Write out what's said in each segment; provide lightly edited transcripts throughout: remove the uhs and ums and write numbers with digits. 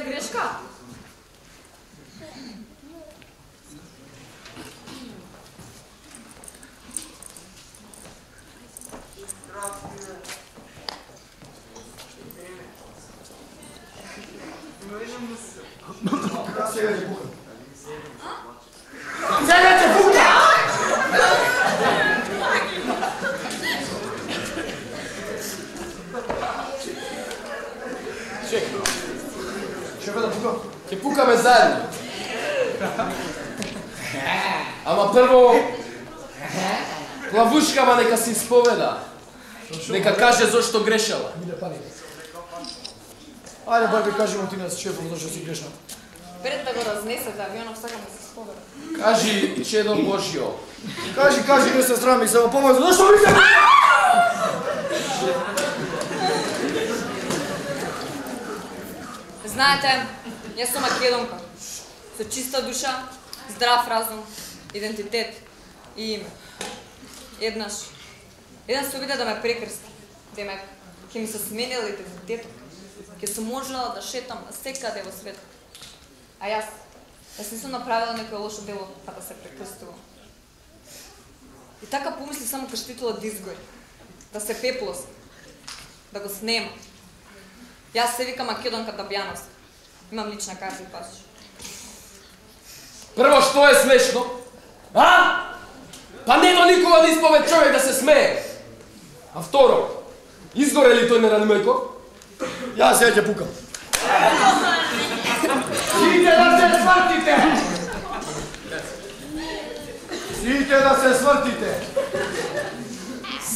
грешка? Сега те пука! Чекай. Ще бе да пука? Ќе пукаме заедно. Ама прво... Лавушкама нека се исповеда. Нека каже зошто грешала. Ајде, Барби, кажи му ти на шефов зашто си грешна. Пред да го разнесете, авионов сакам да се споведа. Кажи, чедо Божио. Кажи, не се срами, само помазо. Зашто ми се... Знаете, јас сум македонка. Со чиста душа, здрав разум, идентитет и име. Еден се обиде да ме прекрсти. Демек, ќе ми се сменил идентитетот. Ќе сум можела да шетам секаде во светот. А јас не сум направила некој лошо дело па да се прекрстувам. И така помисли само каштитula да изгори, да се пеплоси, да го снема. Јас се викам Македонка Дамјановска. Имам лична карта и пасиш. Прво, што е смешно? А? Па нема никога да исповед човек да се смее. А второ, изгоре ли тој неранимајко? Јас сега ќе пукам. Сите да се свртите! Сите да се свртите!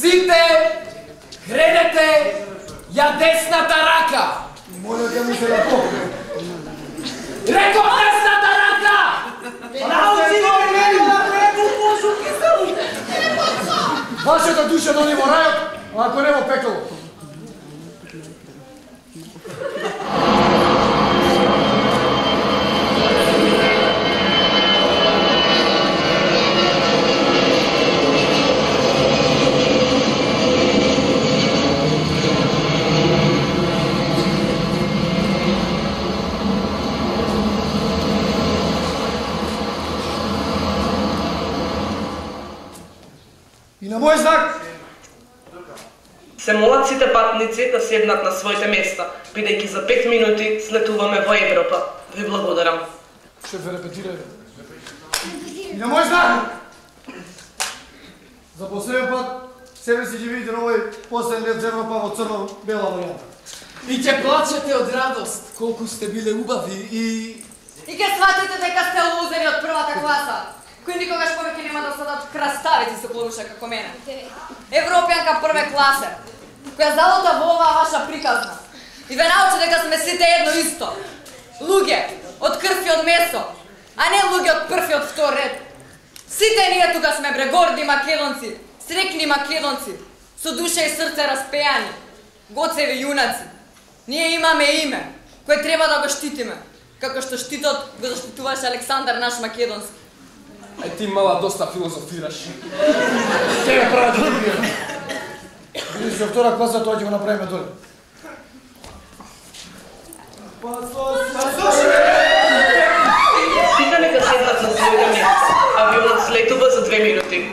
Сите хренете ја десната рака! Моля да ми се да покре. Реков десната рака! Научи го мене да препу пошуки се! Вашата душа дони во рајот, ако не во пекало. И на мој знак се молат сите патници да седнат на своите места, бидејќи за 5 минути слетуваме во Европа. Ви благодарам. Шеф, репетирај. И на мој знак за последен пат себе си ги видите на овој последен лет за Европа во црно-бела варијанта. И ќе плачете од радост колку сте биле убави и ќе сватите дека сте лузери од првата класа, кои никогаш повеќе нема да седат краставици со клавуша како мене. Европјанка прве класе, која залута во оваа ваша приказна. И ве научи дека сме сите едно исто. Луѓе од крв и од месо, а не луѓе од прв и од втор ред. Сите ние тука сме горди македонци, срекни македонци, со душа и срце распејани, гоцеви јунаци. Ние имаме име, кое треба да го штитиме, како што штитот го заштитуваше Александар наш македонски. Ај ти мала доста филозофираш. Тебе права да добијам. Видиш за втора класа, тоа ќе го направиме доле. Сите нека седнат на своите места. Авионот слетува за 2 минути.